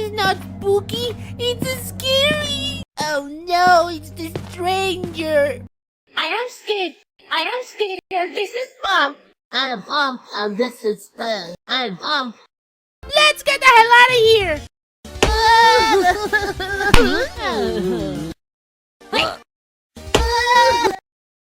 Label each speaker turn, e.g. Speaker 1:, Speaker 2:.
Speaker 1: is not spooky, it's scary. Oh no, it's the stranger. I am scared. I am scared. This is Mom. I'm Mom, and this is Ben. I'm Mom. Let's get the hell out of here. Wait,